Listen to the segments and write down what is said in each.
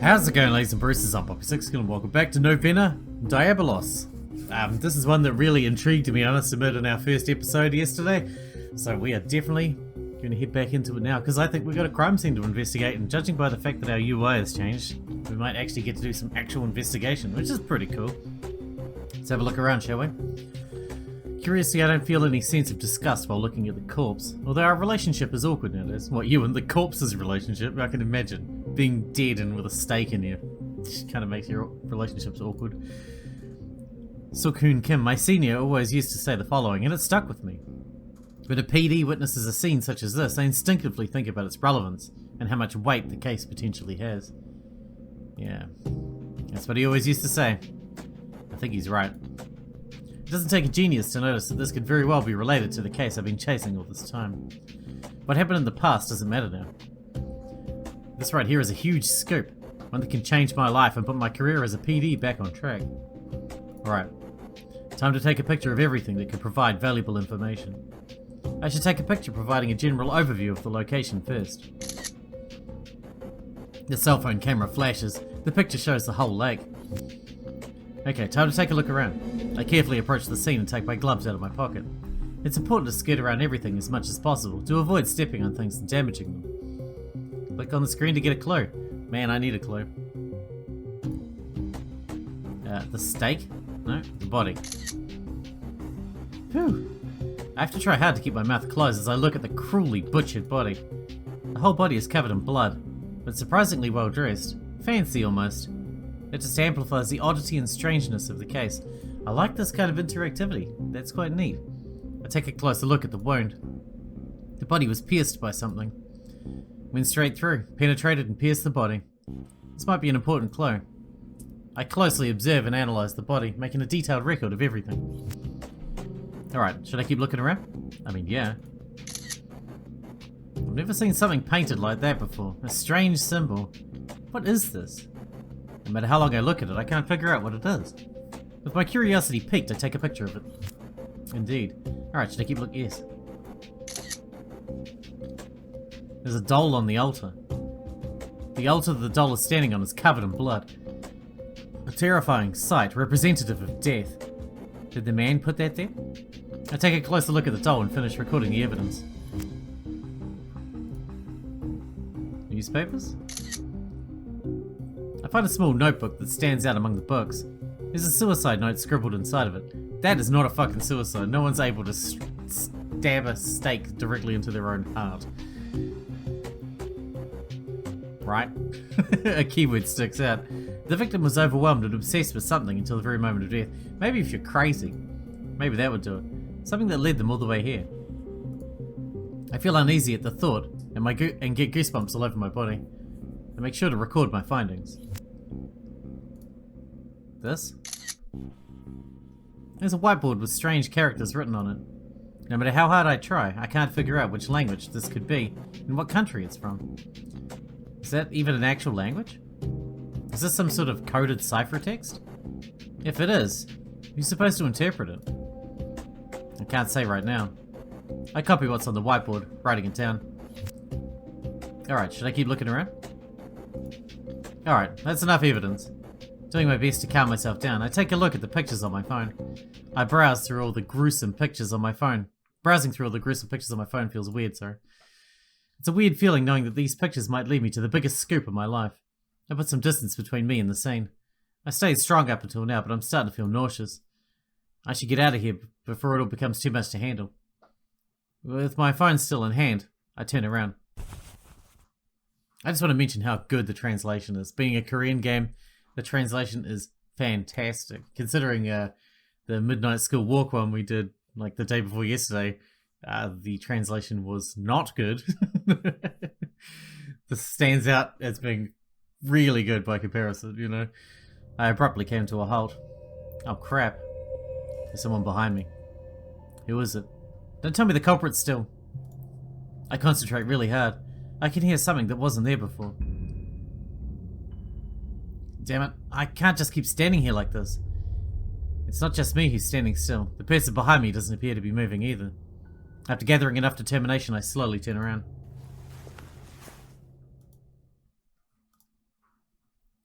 How's it going, ladies and bruisers? I'm Sixkilla and welcome back to Novena Diabolos. This is one that really intrigued me, I must admit, in our first episode yesterday. So we are definitely going to head back into it now, because I think we've got a crime scene to investigate, and judging by the fact that our UI has changed, we might actually get to do some actual investigation, which is pretty cool. Let's have a look around, shall we? Curiously, I don't feel any sense of disgust while looking at the corpse, although our relationship is awkward nowadays. What, you and the corpse's relationship? I can imagine. Being dead and with a stake in you. Just kind of makes your relationships awkward. Suk-hoon Kim, my senior, always used to say the following, and it stuck with me. When a PD witnesses a scene such as this, they instinctively think about its relevance and how much weight the case potentially has. Yeah, that's what he always used to say. I think he's right. It doesn't take a genius to notice that this could very well be related to the case I've been chasing all this time. What happened in the past doesn't matter now. This right here is a huge scoop, one that can change my life and put my career as a PD back on track. Alright, time to take a picture of everything that could provide valuable information. I should take a picture providing a general overview of the location first. The cell phone camera flashes. The picture shows the whole lake. Okay, time to take a look around. I carefully approach the scene and take my gloves out of my pocket. It's important to skirt around everything as much as possible to avoid stepping on things and damaging them. Click on the screen to get a clue. Man, I need a clue. The stake? No, the body. Phew. I have to try hard to keep my mouth closed as I look at the cruelly butchered body. The whole body is covered in blood, but surprisingly well dressed. Fancy almost. It just amplifies the oddity and strangeness of the case. I like this kind of interactivity. That's quite neat. I take a closer look at the wound. The body was pierced by something. Went straight through, penetrated and pierced the body. This might be an important clue. I closely observe and analyze the body, making a detailed record of everything. Alright, should I keep looking around? I mean, yeah. I've never seen something painted like that before. A strange symbol. What is this? No matter how long I look at it, I can't figure out what it is. With my curiosity piqued, I take a picture of it. Indeed. Alright, should I keep looking? Yes. There's a doll on the altar. The altar that the doll is standing on is covered in blood. A terrifying sight, representative of death. Did the man put that there? I take a closer look at the doll and finish recording the evidence. Newspapers? I find a small notebook that stands out among the books. There's a suicide note scribbled inside of it. That is not a fucking suicide. No one's able to stab a stake directly into their own heart. Right? A keyword sticks out. The victim was overwhelmed and obsessed with something until the very moment of death. Maybe if you're crazy. Maybe that would do it. Something that led them all the way here. I feel uneasy at the thought and get goosebumps all over my body. I make sure to record my findings. This? There's a whiteboard with strange characters written on it. No matter how hard I try, I can't figure out which language this could be and what country it's from. Is that even an actual language? Is this some sort of coded ciphertext? If it is, who's supposed to interpret it? I can't say right now. I copy what's on the whiteboard, writing it down. Alright, should I keep looking around? Alright, that's enough evidence. Doing my best to calm myself down, I take a look at the pictures on my phone. I browse through all the gruesome pictures on my phone. Browsing through all the gruesome pictures on my phone feels weird, sorry. It's a weird feeling knowing that these pictures might lead me to the biggest scoop of my life. I put some distance between me and the scene. I stayed strong up until now, but I'm starting to feel nauseous. I should get out of here before it all becomes too much to handle. With my phone still in hand, I turn around. I just want to mention how good the translation is. Being a Korean game, the translation is fantastic. Considering the Midnight School Walk one we did like the day before yesterday, the translation was not good. This stands out as being really good by comparison, you know. I abruptly came to a halt. Oh crap. There's someone behind me. Who is it? Don't tell me the culprit's still. I concentrate really hard. I can hear something that wasn't there before. Damn it, I can't just keep standing here like this. It's not just me who's standing still. The person behind me doesn't appear to be moving either. After gathering enough determination, I slowly turn around.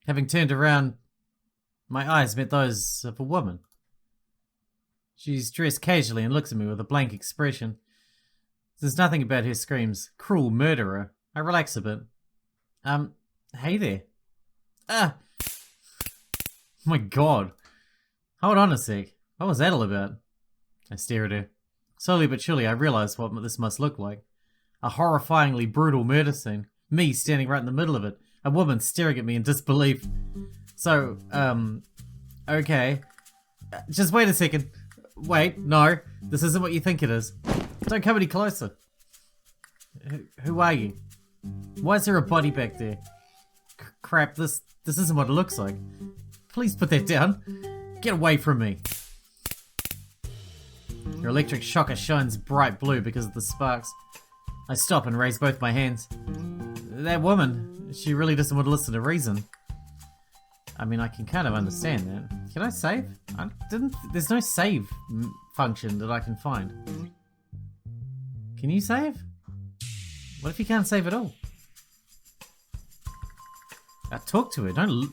Having turned around, my eyes met those of a woman. She's dressed casually and looks at me with a blank expression. There's nothing about her screams, "Cruel murderer." I relax a bit. Hey there. Ah! My god. Hold on a sec. What was that all about? I stare at her. Slowly but surely I realize what this must look like. A horrifyingly brutal murder scene. Me standing right in the middle of it. A woman staring at me in disbelief. So, okay. Just wait a second. Wait, no. This isn't what you think it is. Don't come any closer. Who are you? Why is there a body back there? Crap, this isn't what it looks like. Please put that down. Get away from me. Your electric shocker shines bright blue because of the sparks. I stop and raise both my hands. That woman, she really doesn't want to listen to reason. I mean, I can kind of understand that. Can I save? There's no save function that I can find. Can you save? What if you can't save at all? Talk to her, don't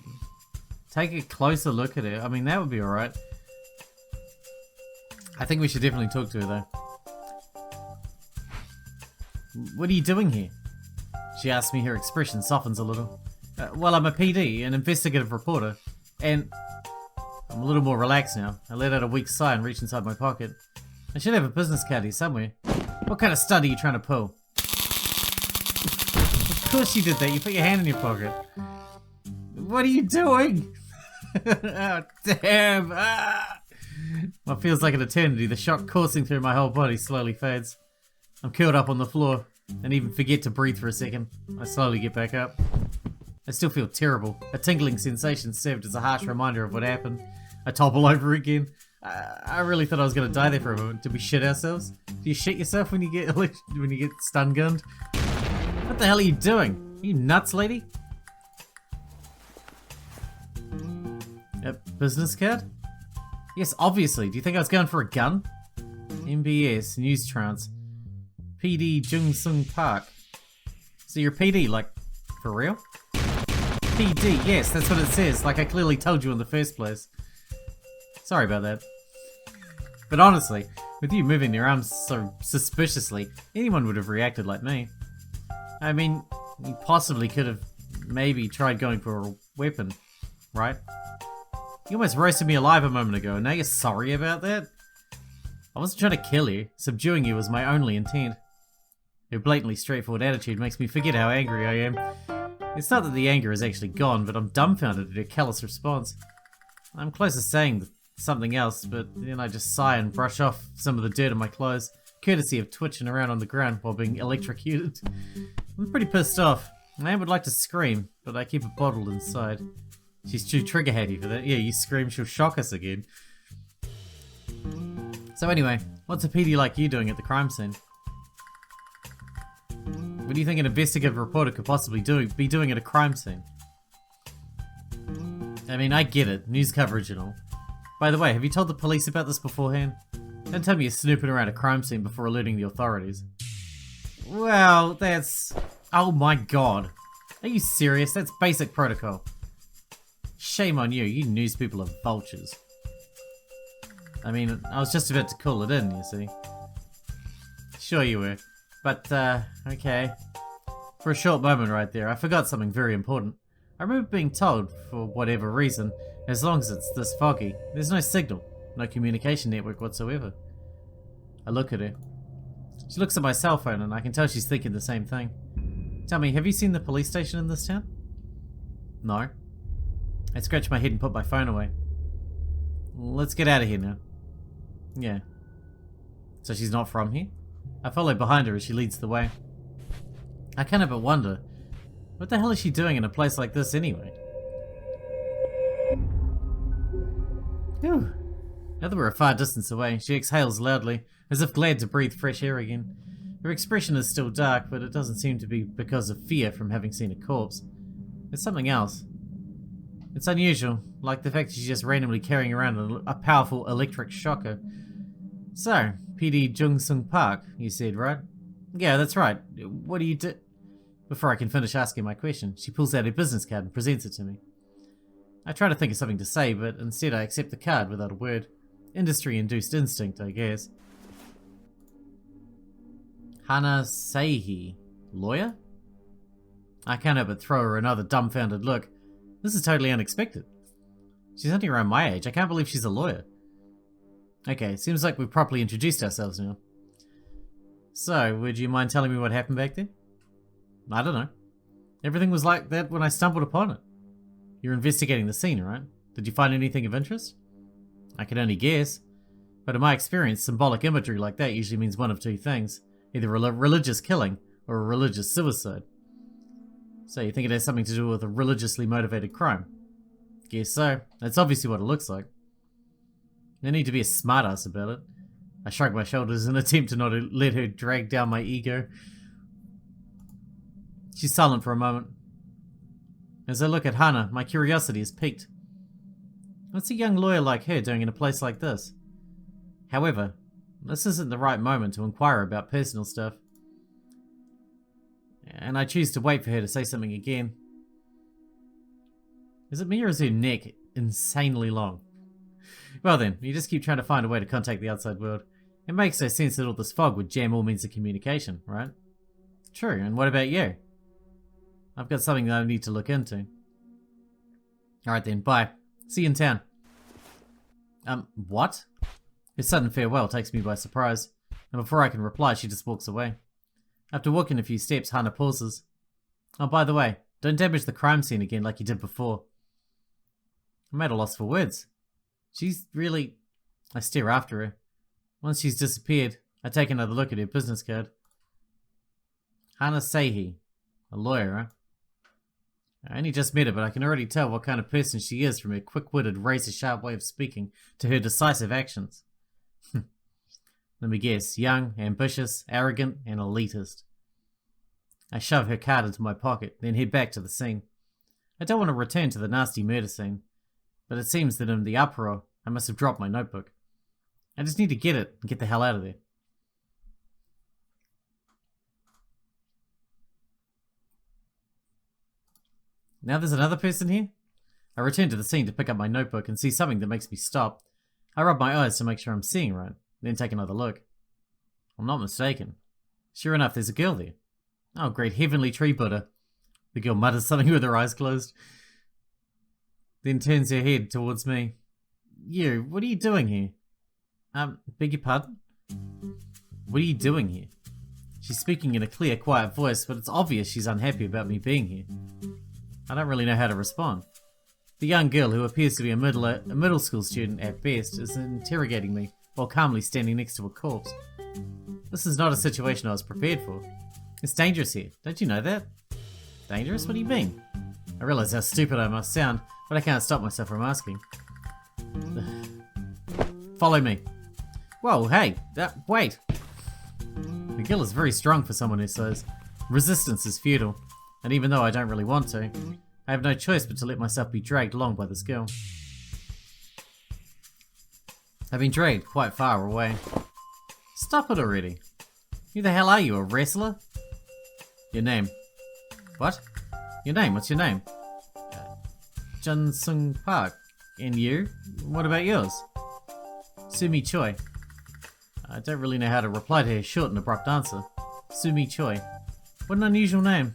take a closer look at her. I mean, that would be alright. I think we should definitely talk to her though. What are you doing here? She asks me, her expression softens a little. Well, I'm a PD, an investigative reporter, and I'm a little more relaxed now. I let out a weak sigh and reach inside my pocket. I should have a business card here somewhere. What kind of stunt are you trying to pull? Of course you did that, you put your hand in your pocket. What are you doing? Oh, damn! Ah! What feels like an eternity, the shock coursing through my whole body slowly fades. I'm curled up on the floor, and even forget to breathe for a second. I slowly get back up. I still feel terrible. A tingling sensation served as a harsh reminder of what happened. I topple over again. I really thought I was gonna die there for a moment. Did we shit ourselves? Do you shit yourself when you get stun gunned? What the hell are you doing? Are you nuts, lady? A business card? Yes, obviously. Do you think I was going for a gun? MBS, News Trance. PD Jung Sung Park. So you're PD, like, for real? PD, yes, that's what it says, like I clearly told you in the first place. Sorry about that. But honestly, with you moving your arms so suspiciously, anyone would have reacted like me. I mean, you possibly could have maybe tried going for a weapon, right? You almost roasted me alive a moment ago, and now you're sorry about that? I wasn't trying to kill you. Subduing you was my only intent. Your blatantly straightforward attitude makes me forget how angry I am. It's not that the anger is actually gone, but I'm dumbfounded at your callous response. I'm close to saying something else, but then I just sigh and brush off some of the dirt on my clothes, courtesy of twitching around on the ground while being electrocuted. I'm pretty pissed off. I would like to scream, but I keep it bottled inside. She's too trigger happy for that. Yeah, you scream, she'll shock us again. So anyway, what's a PD like you doing at the crime scene? What do you think an investigative reporter could possibly be doing at a crime scene? I mean, I get it, news coverage and all. By the way, have you told the police about this beforehand? Don't tell me you're snooping around a crime scene before alerting the authorities. Well, that's... Oh my god. Are you serious? That's basic protocol. Shame on you, you news people are vultures. I mean, I was just about to call it in, you see. Sure you were. But, okay. For a short moment right there, I forgot something very important. I remember being told, for whatever reason, as long as it's this foggy, there's no signal, no communication network whatsoever. I look at her. She looks at my cell phone and I can tell she's thinking the same thing. Tell me, have you seen the police station in this town? No. I scratch my head and put my phone away. Let's get out of here now. Yeah. So she's not from here? I follow behind her as she leads the way. I can't help but wonder, what the hell is she doing in a place like this anyway? Phew. Now that we're a far distance away, she exhales loudly, as if glad to breathe fresh air again. Her expression is still dark, but it doesn't seem to be because of fear from having seen a corpse. It's something else. It's unusual, like the fact she's just randomly carrying around a powerful electric shocker. So, PD Jung Sung Park, you said, right? Yeah, that's right. What do you do? Before I can finish asking my question, she pulls out her business card and presents it to me. I try to think of something to say, but instead I accept the card without a word. Industry-induced instinct, I guess. Hana Seihi. Lawyer? I can't help but throw her another dumbfounded look. This is totally unexpected. She's only around my age. I can't believe she's a lawyer. Okay, seems like we've properly introduced ourselves now. So, would you mind telling me what happened back there? I don't know. Everything was like that when I stumbled upon it. You're investigating the scene, right? Did you find anything of interest? I can only guess. But in my experience, symbolic imagery like that usually means one of two things. Either a religious killing or a religious suicide. So you think it has something to do with a religiously motivated crime? Guess so. That's obviously what it looks like. No need to be a smartass about it. I shrug my shoulders in an attempt to not let her drag down my ego. She's silent for a moment. As I look at Hana, my curiosity is piqued. What's a young lawyer like her doing in a place like this? However, this isn't the right moment to inquire about personal stuff. And I choose to wait for her to say something again. Is it me or is her neck insanely long? Well then, you just keep trying to find a way to contact the outside world. It makes no sense that all this fog would jam all means of communication, right? True, and what about you? I've got something that I need to look into. Alright then, bye. See you in town. What? Her sudden farewell takes me by surprise, and before I can reply, she just walks away. After walking a few steps, Hana pauses. Oh, by the way, don't damage the crime scene again like you did before. I'm at a loss for words. She's really... I stare after her. Once she's disappeared, I take another look at her business card. Hana Seihi. A lawyer, huh? I only just met her, but I can already tell what kind of person she is from her quick-witted, razor-sharp way of speaking to her decisive actions. Let me guess, young, ambitious, arrogant, and elitist. I shove her card into my pocket, then head back to the scene. I don't want to return to the nasty murder scene, but it seems that in the uproar, I must have dropped my notebook. I just need to get it and get the hell out of there. Now there's another person here? I return to the scene to pick up my notebook and see something that makes me stop. I rub my eyes to make sure I'm seeing right, then take another look. I'm not mistaken. Sure enough, there's a girl there. Oh, great heavenly tree Buddha. The girl mutters something with her eyes closed, then turns her head towards me. You, what are you doing here? Beg your pardon? What are you doing here? She's speaking in a clear, quiet voice, but it's obvious she's unhappy about me being here. I don't really know how to respond. The young girl, who appears to be a middle school student at best, is interrogating me while calmly standing next to a corpse. This is not a situation I was prepared for. It's dangerous here, don't you know that? Dangerous? What do you mean? I realize how stupid I must sound, but I can't stop myself from asking. Follow me. Whoa, hey, wait. The girl is very strong for someone her size. Resistance is futile, and even though I don't really want to, I have no choice but to let myself be dragged along by this girl. I've been dragged quite far away. Stop it already. Who the hell are you, a wrestler? Your name. What? Your name, what's your name? Jun Sung Park. And you? What about yours? Sumi Choi. I don't really know how to reply to her short and abrupt answer. Sumi Choi. What an unusual name.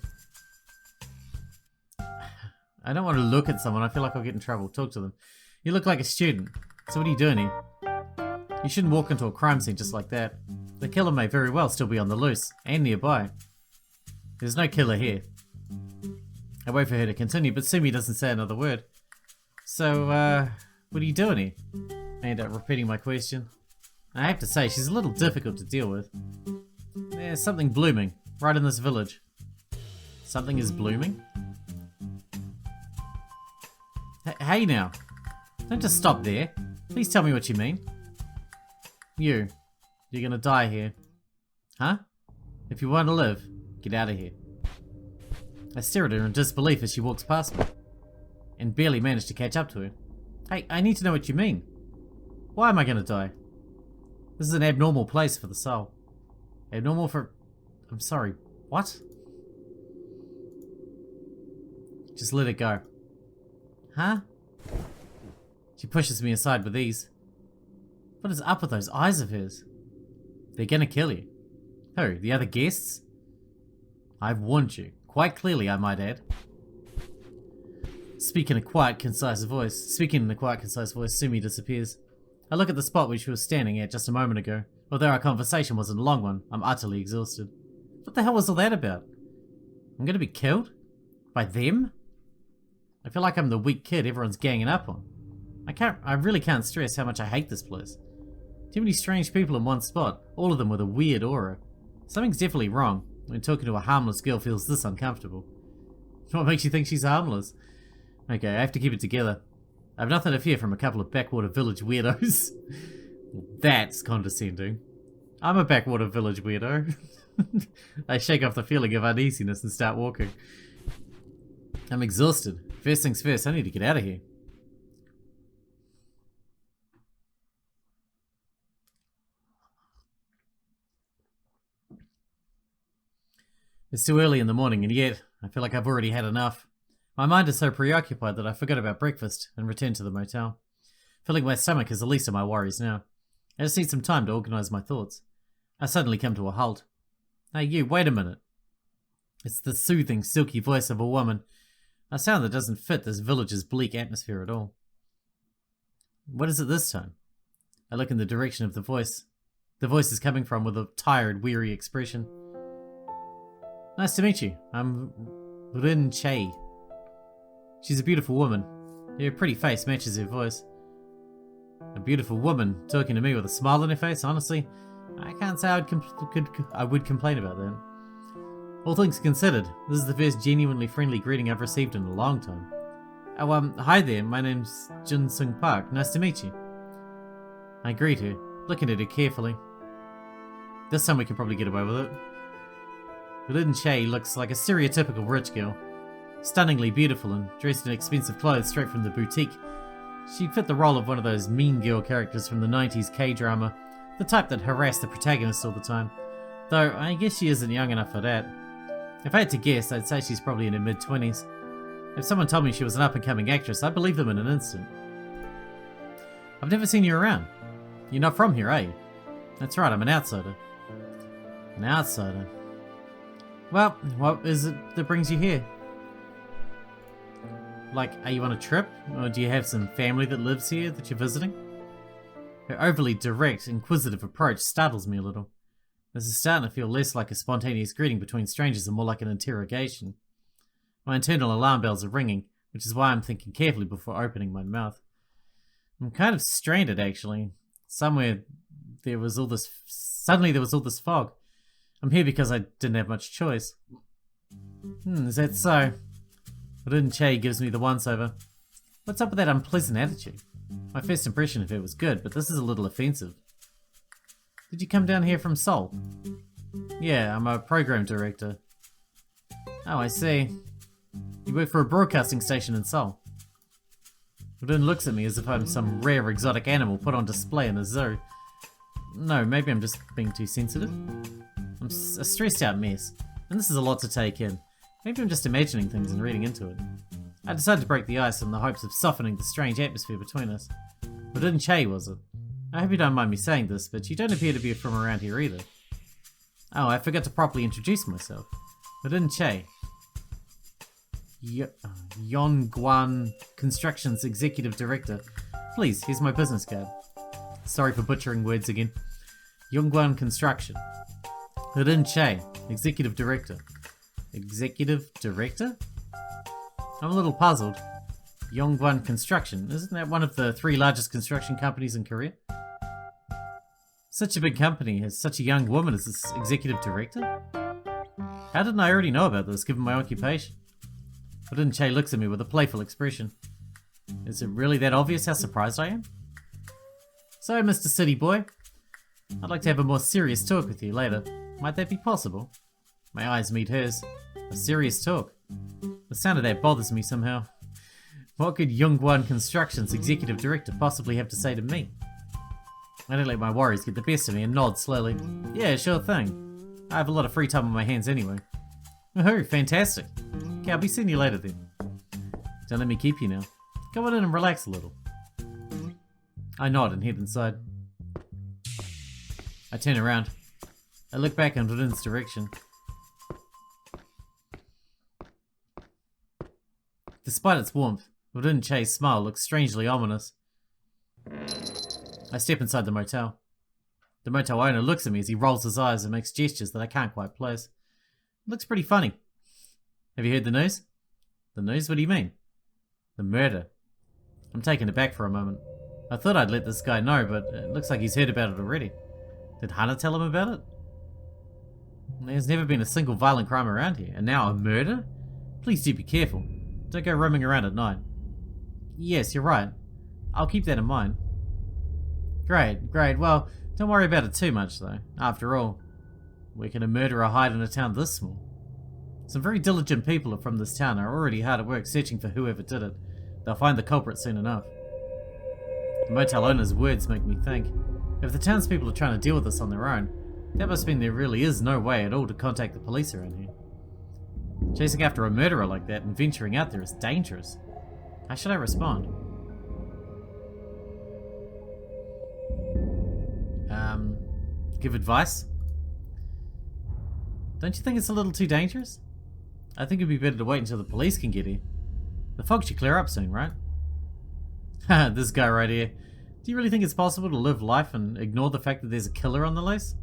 I don't want to look at someone, I feel like I'll get in trouble. Talk to them. You look like a student. So what are you doing here? You shouldn't walk into a crime scene just like that. The killer may very well still be on the loose, and nearby. There's no killer here. I wait for her to continue, but Sumi doesn't say another word. So, what are you doing here? I end up repeating my question. I have to say, she's a little difficult to deal with. There's something blooming, right in this village. Something is blooming? Hey now. Don't just stop there. Please tell me what you mean. You're gonna die here. Huh? If you want to live, get out of here. I stare at her in disbelief as she walks past me, and barely manage to catch up to her. Hey, I need to know what you mean. Why am I gonna die? This is an abnormal place for the soul. Abnormal for... I'm sorry, what? Just let it go. Huh? She pushes me aside with ease. What is up with those eyes of hers? They're gonna kill you. Who, the other guests? I've warned you. Quite clearly, I might add. Speaking in a quiet, concise voice, Sumi disappears. I look at the spot where she was standing at just a moment ago. Although our conversation wasn't a long one, I'm utterly exhausted. What the hell was all that about? I'm gonna be killed? By them? I feel like I'm the weak kid everyone's ganging up on. I really can't stress how much I hate this place. Too many strange people in one spot, all of them with a weird aura. Something's definitely wrong when talking to a harmless girl feels this uncomfortable. What makes you think she's harmless? Okay, I have to keep it together. I have nothing to fear from a couple of backwater village weirdos. That's condescending. I'm a backwater village weirdo. I shake off the feeling of uneasiness and start walking. I'm exhausted. First things first, I need to get out of here. It's too early in the morning, and yet I feel like I've already had enough. My mind is so preoccupied that I forgot about breakfast and returned to the motel. Filling my stomach is the least of my worries now. I just need some time to organise my thoughts. I suddenly come to a halt. Hey you, wait a minute. It's the soothing, silky voice of a woman. A sound that doesn't fit this village's bleak atmosphere at all. What is it this time? I look in the direction of the voice. The voice is coming from with a tired, weary expression. Nice to meet you. I'm Rin Che. She's a beautiful woman. Her pretty face matches her voice. A beautiful woman talking to me with a smile on her face, honestly, I can't say I would complain about that. All things considered, this is the first genuinely friendly greeting I've received in a long time. Oh, hi there, my name's Jin Sung Park. Nice to meet you. I greet her, looking at her carefully. This time we can probably get away with it. Rin Che looks like a stereotypical rich girl. Stunningly beautiful and dressed in expensive clothes straight from the boutique. She'd fit the role of one of those mean girl characters from the 90s K-drama, the type that harassed the protagonist all the time. Though, I guess she isn't young enough for that. If I had to guess, I'd say she's probably in her mid-20s. If someone told me she was an up-and-coming actress, I'd believe them in an instant. I've never seen you around. You're not from here, are you? That's right, I'm an outsider. An outsider. Well, what is it that brings you here? Like, are you on a trip? Or do you have some family that lives here that you're visiting? Her overly direct, inquisitive approach startles me a little. This is starting to feel less like a spontaneous greeting between strangers and more like an interrogation. My internal alarm bells are ringing, which is why I'm thinking carefully before opening my mouth. I'm kind of stranded, actually. Suddenly there was all this fog. I'm here because I didn't have much choice. Is that so? Rin Che gives me the once-over. What's up with that unpleasant attitude? My first impression of her was good, but this is a little offensive. Did you come down here from Seoul? Yeah, I'm a program director. Oh, I see. You work for a broadcasting station in Seoul. Rin looks at me as if I'm some rare exotic animal put on display in a zoo. No, maybe I'm just being too sensitive. I'm a stressed out mess, and this is a lot to take in. Maybe I'm just imagining things and reading into it. I decided to break the ice in the hopes of softening the strange atmosphere between us. Rin Che, was it? I hope you don't mind me saying this, but you don't appear to be from around here either. Oh, I forgot to properly introduce myself. Rin Che. Yongguan Construction's Executive Director. Please, here's my business card. Sorry for butchering words again. Yongguan Construction. Rin Che, Executive Director. Executive Director? I'm a little puzzled. Yongguan Construction, isn't that one of the 3 largest construction companies in Korea? Such a big company has such a young woman as its Executive Director? How didn't I already know about this, given my occupation? Rin Che looks at me with a playful expression. Is it really that obvious how surprised I am? So, Mr. City Boy, I'd like to have a more serious talk with you later. Might that be possible? My eyes meet hers. A serious talk. The sound of that bothers me somehow. What could Yongguan Construction's Executive Director possibly have to say to me? I don't let my worries get the best of me and nod slowly. Yeah, sure thing. I have a lot of free time on my hands anyway. Oh, fantastic. Okay, I'll be seeing you later then. Don't let me keep you now. Go on in and relax a little. I nod and head inside. I turn around. I look back in Vladim's direction. Despite its warmth, Vladin Che's smile looks strangely ominous. I step inside the motel. The motel owner looks at me as he rolls his eyes and makes gestures that I can't quite place. It looks pretty funny. Have you heard the news? The news? What do you mean? The murder. I'm taken aback for a moment. I thought I'd let this guy know, but it looks like he's heard about it already. Did Hannah tell him about it? There's never been a single violent crime around here, and now a murder? Please do be careful. Don't go roaming around at night. Yes, you're right. I'll keep that in mind. Great, great. Well, don't worry about it too much, though. After all, where can a murderer hide in a town this small? Some very diligent people from this town are already hard at work searching for whoever did it. They'll find the culprit soon enough. The motel owner's words make me think. If the townspeople are trying to deal with this on their own, that must mean there really is no way at all to contact the police around here. Chasing after a murderer like that and venturing out there is dangerous. How should I respond? Give advice? Don't you think it's a little too dangerous? I think it'd be better to wait until the police can get here. The fog should clear up soon, right? Haha, this guy right here. Do you really think it's possible to live life and ignore the fact that there's a killer on the loose?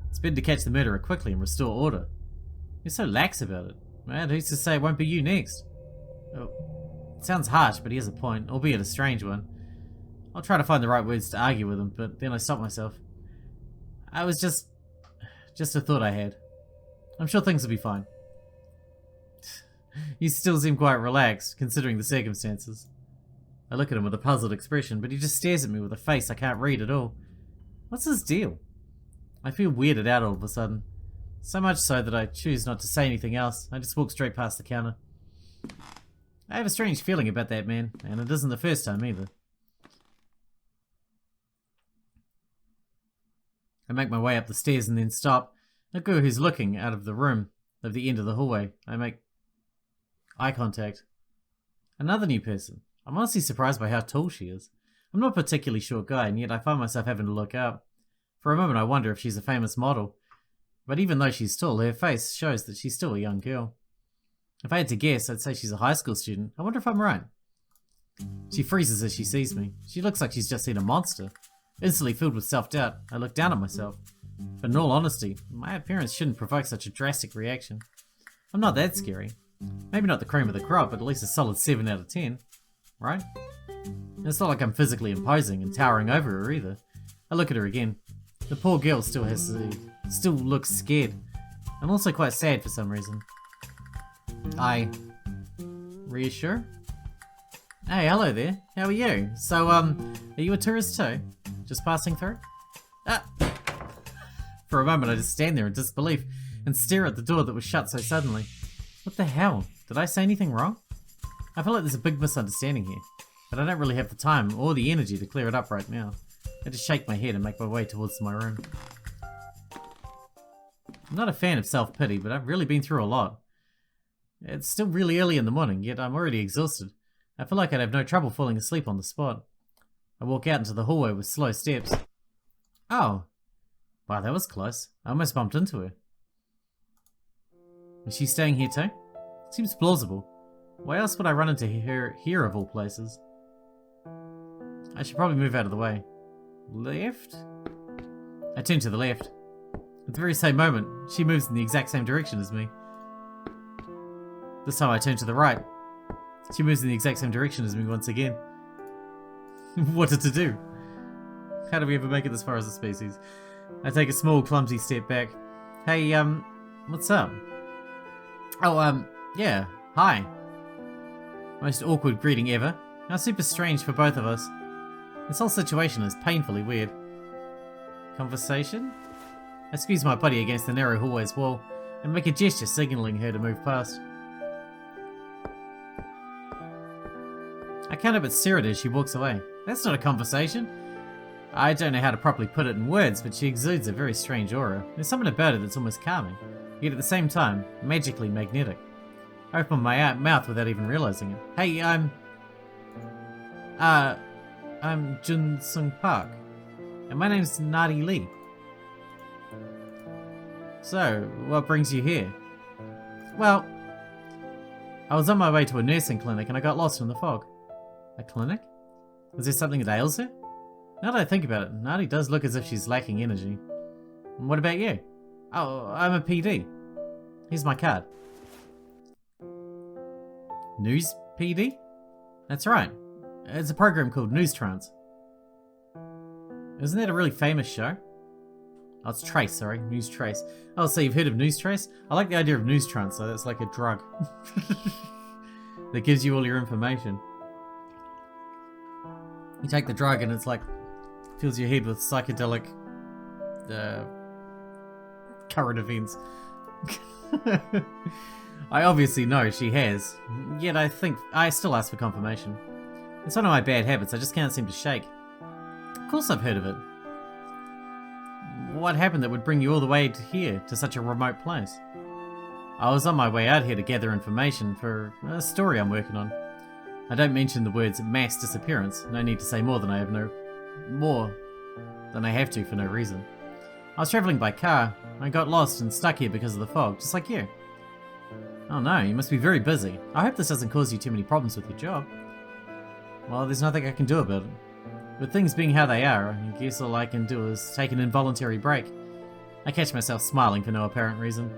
It's better to catch the murderer quickly and restore order. You're so lax about it. Man, who's to say it won't be you next? Oh, it sounds harsh, but he has a point, albeit a strange one. I'll try to find the right words to argue with him, but then I stop myself. I was just a thought I had. I'm sure things will be fine. You still seem quite relaxed, considering the circumstances. I look at him with a puzzled expression, but he just stares at me with a face I can't read at all. What's his deal? I feel weirded out all of a sudden. So much so that I choose not to say anything else. I just walk straight past the counter. I have a strange feeling about that man, and it isn't the first time either. I make my way up the stairs and then stop. A girl who's looking out of the room, of the end of the hallway. I make eye contact. Another new person. I'm honestly surprised by how tall she is. I'm not a particularly short guy, and yet I find myself having to look up. For a moment I wonder if she's a famous model. But even though she's tall, her face shows that she's still a young girl. If I had to guess, I'd say she's a high school student. I wonder if I'm right. She freezes as she sees me. She looks like she's just seen a monster. Instantly filled with self-doubt, I look down at myself. But in all honesty, my appearance shouldn't provoke such a drastic reaction. I'm not that scary. Maybe not the cream of the crop, but at least a solid 7 out of 10. Right? It's not like I'm physically imposing and towering over her either. I look at her again. The poor girl still looks scared. I'm also quite sad for some reason. I reassure? Hey, hello there. How are you? So, are you a tourist too? Just passing through? Ah! For a moment I just stand there in disbelief and stare at the door that was shut so suddenly. What the hell? Did I say anything wrong? I feel like there's a big misunderstanding here, but I don't really have the time or the energy to clear it up right now. I just shake my head and make my way towards my room. I'm not a fan of self-pity, but I've really been through a lot. It's still really early in the morning, yet I'm already exhausted. I feel like I'd have no trouble falling asleep on the spot. I walk out into the hallway with slow steps. Oh. Wow, that was close. I almost bumped into her. Is she staying here too? Seems plausible. Why else would I run into her here of all places? I should probably move out of the way. Left? I turn to the left. At the very same moment, she moves in the exact same direction as me. This time I turn to the right. She moves in the exact same direction as me once again. What to do? How do we ever make it this far as a species? I take a small, clumsy step back. Hey, what's up? Oh, yeah, hi. Most awkward greeting ever. How super strange for both of us. This whole situation is painfully weird. Conversation? I squeeze my body against the narrow hallway's wall and make a gesture signaling her to move past. I can't help but stare at her as she walks away. That's not a conversation. I don't know how to properly put it in words, but she exudes a very strange aura. There's something about her that's almost calming, yet at the same time, magically magnetic. I open my mouth without even realizing it. Hey, I'm Jun Sung Park, and my name's Nadi Lee. So, what brings you here? Well, I was on my way to a nursing clinic and I got lost in the fog. A clinic? Is there something that ails her? Now that I think about it, Nadi does look as if she's lacking energy. And what about you? Oh, I'm a PD. Here's my card. News PD? That's right. It's a program called News Trance. Isn't that a really famous show? Oh, it's Trace, sorry. News Trace. Oh, so you've heard of News Trace? I like the idea of News Trance, so that's like a drug. That gives you all your information. You take the drug and it's like, fills your head with psychedelic current events. I obviously know she has, yet I still ask for confirmation. It's one of my bad habits, I just can't seem to shake. Of course I've heard of it. What happened that would bring you all the way to here, to such a remote place? I was on my way out here to gather information for a story I'm working on. I don't mention the words mass disappearance, no need to say more than I have to for no reason. I was travelling by car, I got lost and stuck here because of the fog, just like you. Oh no, you must be very busy. I hope this doesn't cause you too many problems with your job. Well, there's nothing I can do about it. With things being how they are, I guess all I can do is take an involuntary break. I catch myself smiling for no apparent reason.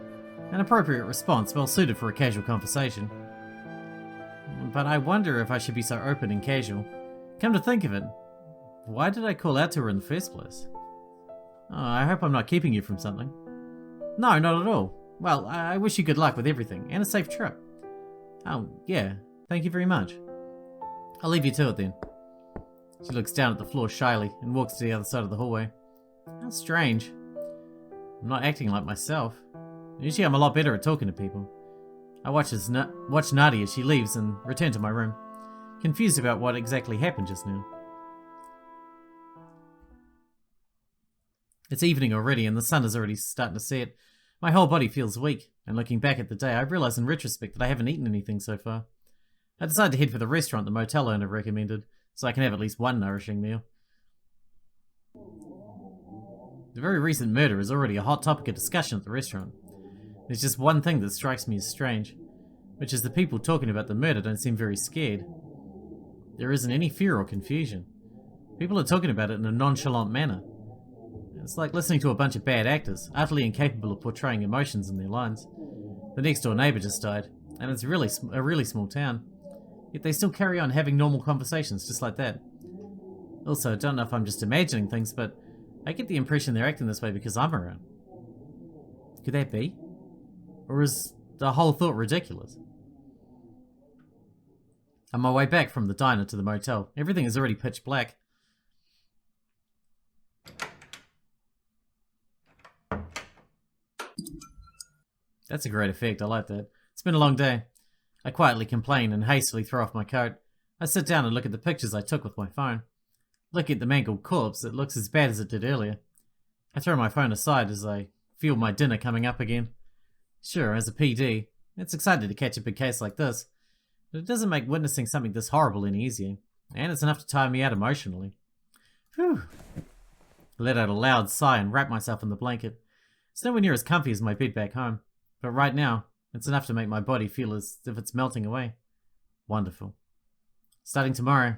An appropriate response, well suited for a casual conversation. But I wonder if I should be so open and casual. Come to think of it, why did I call out to her in the first place? Oh, I hope I'm not keeping you from something. No, not at all. Well, I wish you good luck with everything, and a safe trip. Oh, yeah, thank you very much. I'll leave you to it then. She looks down at the floor shyly and walks to the other side of the hallway. How strange. I'm not acting like myself. Usually I'm a lot better at talking to people. I watch Nadi as she leaves and return to my room, confused about what exactly happened just now. It's evening already and the sun is already starting to set. My whole body feels weak, and looking back at the day, I realise in retrospect that I haven't eaten anything so far. I decided to head for the restaurant the motel owner recommended, so I can have at least one nourishing meal. The very recent murder is already a hot topic of discussion at the restaurant. There's just one thing that strikes me as strange, which is the people talking about the murder don't seem very scared. There isn't any fear or confusion. People are talking about it in a nonchalant manner. It's like listening to a bunch of bad actors, utterly incapable of portraying emotions in their lines. The next door neighbour just died, and it's a really small town. Yet they still carry on having normal conversations just like that. Also, I don't know if I'm just imagining things, but I get the impression they're acting this way because I'm around. Could that be? Or is the whole thought ridiculous? On my way back from the diner to the motel, everything is already pitch black. That's a great effect, I like that. It's been a long day. I quietly complain and hastily throw off my coat. I sit down and look at the pictures I took with my phone. Looking at the mangled corpse, it looks as bad as it did earlier. I throw my phone aside as I feel my dinner coming up again. Sure, as a PD, it's exciting to catch a big case like this, but it doesn't make witnessing something this horrible any easier, and it's enough to tire me out emotionally. Whew. I let out a loud sigh and wrap myself in the blanket. It's nowhere near as comfy as my bed back home, but right now, it's enough to make my body feel as if it's melting away. Wonderful. Starting tomorrow,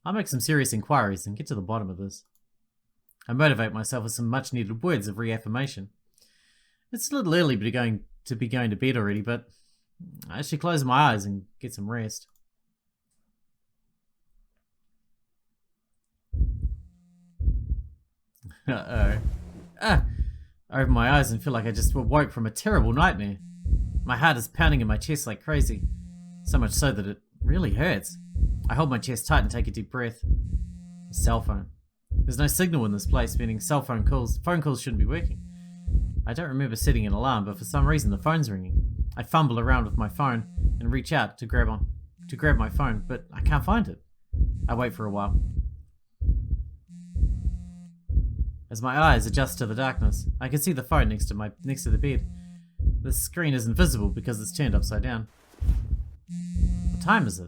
I'll make some serious inquiries and get to the bottom of this. I motivate myself with some much needed words of reaffirmation. It's a little early to be going to bed already, but I should close my eyes and get some rest. Uh-oh. I open my eyes and feel like I just woke from a terrible nightmare. My heart is pounding in my chest like crazy, so much so that it really hurts. I hold my chest tight and take a deep breath. A cell phone. There's no signal in this place, meaning phone calls shouldn't be working. I don't remember setting an alarm, but for some reason the phone's ringing. I fumble around with my phone and reach out to grab my phone, but I can't find it. I wait for a while. As my eyes adjust to the darkness, I can see the phone next to the bed. The screen isn't visible because it's turned upside down. What time is it?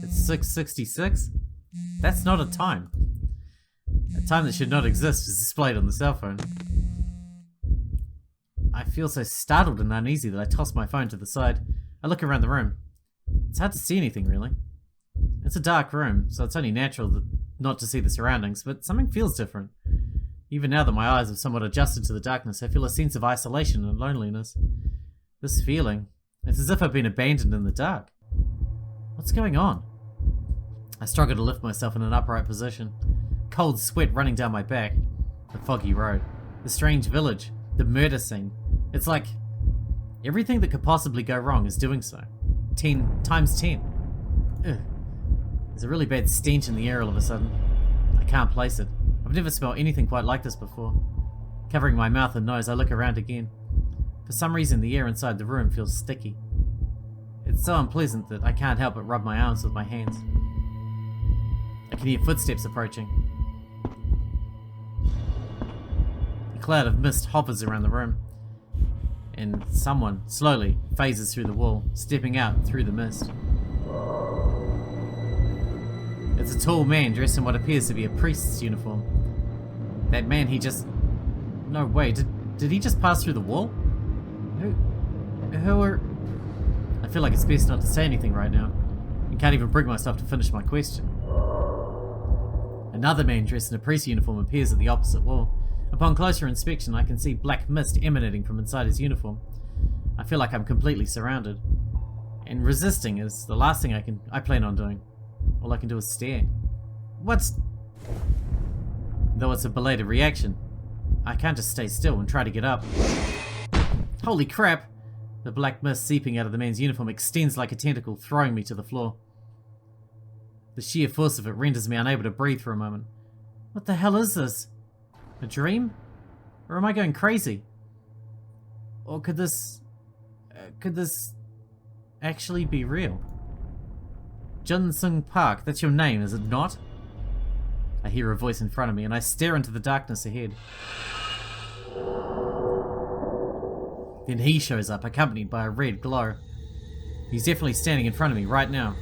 It's 6:66? That's not a time. A time that should not exist is displayed on the cell phone. I feel so startled and uneasy that I toss my phone to the side. I look around the room. It's hard to see anything, really. It's a dark room, so it's only natural not to see the surroundings, but something feels different. Even now that my eyes have somewhat adjusted to the darkness, I feel a sense of isolation and loneliness. This feeling, it's as if I've been abandoned in the dark. What's going on? I struggle to lift myself in an upright position. Cold sweat running down my back. The foggy road. The strange village. The murder scene. It's like everything that could possibly go wrong is doing so. 10 times 10. Ugh. There's a really bad stench in the air all of a sudden. I can't place it. I've never smelled anything quite like this before. Covering my mouth and nose, I look around again. For some reason, the air inside the room feels sticky. It's so unpleasant that I can't help but rub my arms with my hands. I can hear footsteps approaching. A cloud of mist hovers around the room, and someone slowly phases through the wall, stepping out through the mist. It's a tall man dressed in what appears to be a priest's uniform. That man, he just... No way, did he just pass through the wall? Who are... I feel like it's best not to say anything right now, and can't even bring myself to finish my question. Another man dressed in a priest's uniform appears at the opposite wall. Upon closer inspection, I can see black mist emanating from inside his uniform. I feel like I'm completely surrounded, and resisting is the last thing I plan on doing. All I can do is stare. What's... Though it's a belated reaction, I can't just stay still and try to get up. Holy crap! The black mist seeping out of the man's uniform extends like a tentacle, throwing me to the floor. The sheer force of it renders me unable to breathe for a moment. What the hell is this? A dream? Or am I going crazy? Or could this actually be real? Jun Sung Park, that's your name, is it not? I hear a voice in front of me and I stare into the darkness ahead. Then he shows up, accompanied by a red glow. He's definitely standing in front of me right now.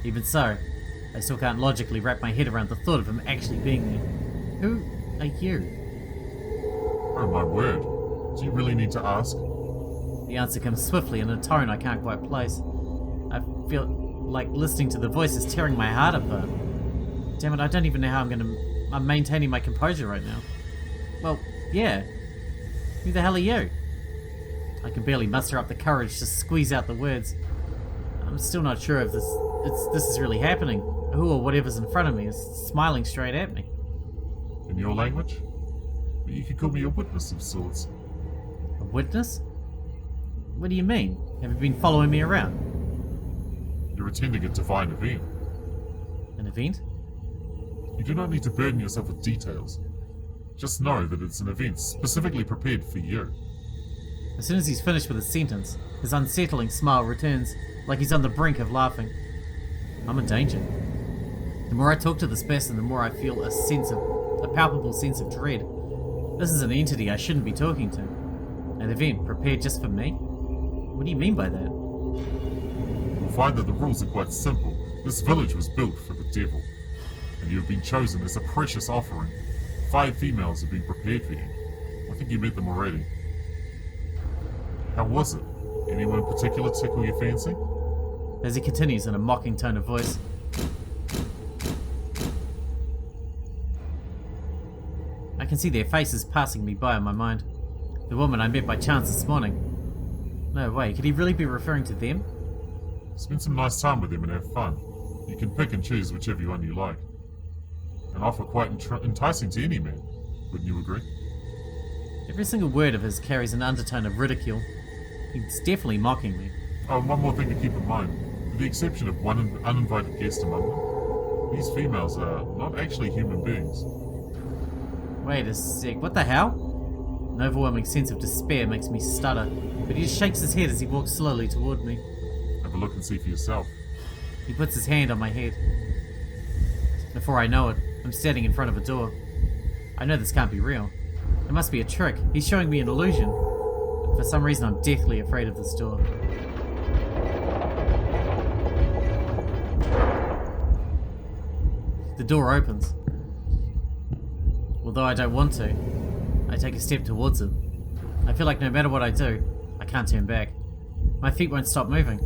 Even so, I still can't logically wrap my head around the thought of him actually being there. Who are you? Oh my word. Do you really need to ask? The answer comes swiftly in a tone I can't quite place. I feel like listening to the voice is tearing my heart apart. Damn it, I don't even know how I'm maintaining my composure right now. Well, yeah. Who the hell are you? I can barely muster up the courage to squeeze out the words. I'm still not sure if this is really happening. Who or whatever's in front of me is smiling straight at me. In your language? You could call me a witness of sorts. A witness? What do you mean? Have you been following me around? You're attending a divine event. An event? You do not need to burden yourself with details. Just know that it's an event specifically prepared for you. As soon as he's finished with his sentence, his unsettling smile returns, like he's on the brink of laughing. I'm in danger. The more I talk to this person, the more I feel a palpable sense of dread. This is an entity I shouldn't be talking to. An event prepared just for me? What do you mean by that? You'll find that the rules are quite simple. This village was built for the devil, and you have been chosen as a precious offering. 5 females have been prepared for you. I think you met them already. How was it? Anyone in particular tickle your fancy? As he continues in a mocking tone of voice. I can see their faces passing me by in my mind. The woman I met by chance this morning. No way, could he really be referring to them? Spend some nice time with them and have fun. You can pick and choose whichever one you like. An offer quite enticing to any man, wouldn't you agree? Every single word of his carries an undertone of ridicule. He's definitely mocking me. Oh, and one more thing to keep in mind. With the exception of one uninvited guest among them, these females are not actually human beings. Wait a sec, what the hell? An overwhelming sense of despair makes me stutter, but he just shakes his head as he walks slowly toward me. Have a look and see for yourself. He puts his hand on my head. Before I know it, I'm standing in front of a door. I know this can't be real. It must be a trick. He's showing me an illusion. But for some reason, I'm deathly afraid of this door. The door opens. Although I don't want to, I take a step towards it. I feel like no matter what I do, I can't turn back. My feet won't stop moving.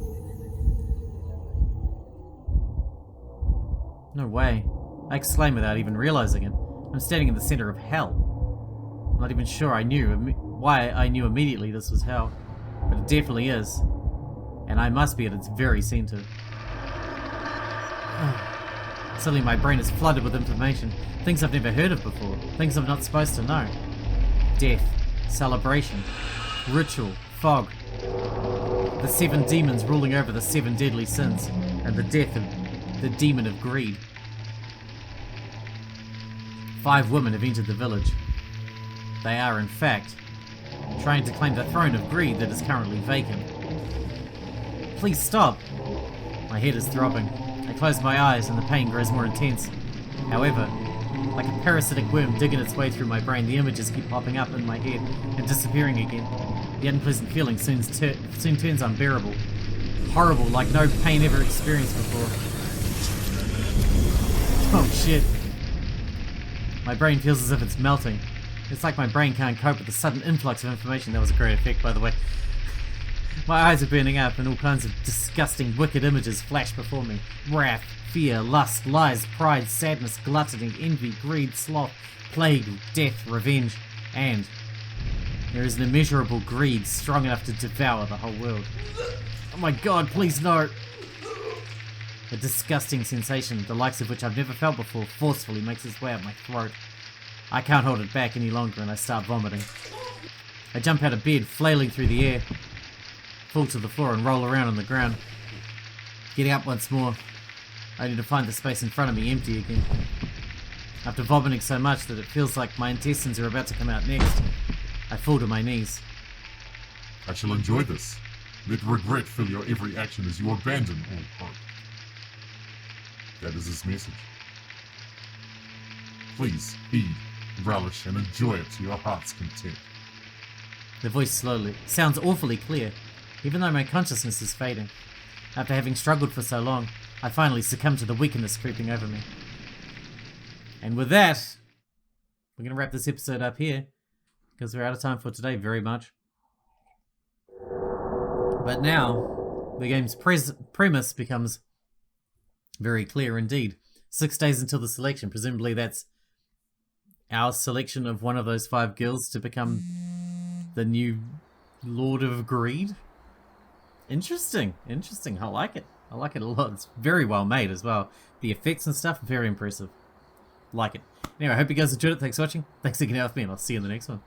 No way. I exclaim without even realizing it. I'm standing in the center of hell. I'm not even sure why I knew immediately this was hell. But it definitely is. And I must be at its very center. Suddenly my brain is flooded with information. Things I've never heard of before. Things I'm not supposed to know. Death. Celebration. Ritual. Fog. The 7 demons ruling over the 7 deadly sins. And the death of the demon of greed. 5 women have entered the village. They are, in fact, trying to claim the throne of greed that is currently vacant. Please stop! My head is throbbing. I close my eyes and the pain grows more intense. However, like a parasitic worm digging its way through my brain, the images keep popping up in my head and disappearing again. The unpleasant feeling soon turns unbearable. Horrible, like no pain ever experienced before. Oh shit. My brain feels as if it's melting. It's like my brain can't cope with the sudden influx of information. That was a great effect, by the way. My eyes are burning up and all kinds of disgusting, wicked images flash before me. Wrath, fear, lust, lies, pride, sadness, gluttony, envy, greed, sloth, plague, death, revenge, and there is an immeasurable greed strong enough to devour the whole world. Oh my god, please no! A disgusting sensation, the likes of which I've never felt before, forcefully makes its way up my throat. I can't hold it back any longer and I start vomiting. I jump out of bed, flailing through the air, fall to the floor and roll around on the ground. Getting up once more, only to find the space in front of me empty again. After vomiting so much that it feels like my intestines are about to come out next, I fall to my knees. I shall enjoy this. Let regret fill your every action as you abandon all hope. That is his message. Please heed, relish, and enjoy it to your heart's content. The voice sounds awfully clear, even though my consciousness is fading. After having struggled for so long, I finally succumb to the weakness creeping over me. And with that, we're going to wrap this episode up here, because we're out of time for today very much. But now, the game's premise becomes very clear indeed. 6 days until the selection. Presumably that's our selection of one of those 5 girls to become the new Lord of Greed. Interesting. I like it. I like it a lot. It's very well made as well. The effects and stuff, very impressive. Like it. Anyway, I hope you guys enjoyed it. Thanks for watching. Thanks for hanging out with me, and I'll see you in the next one.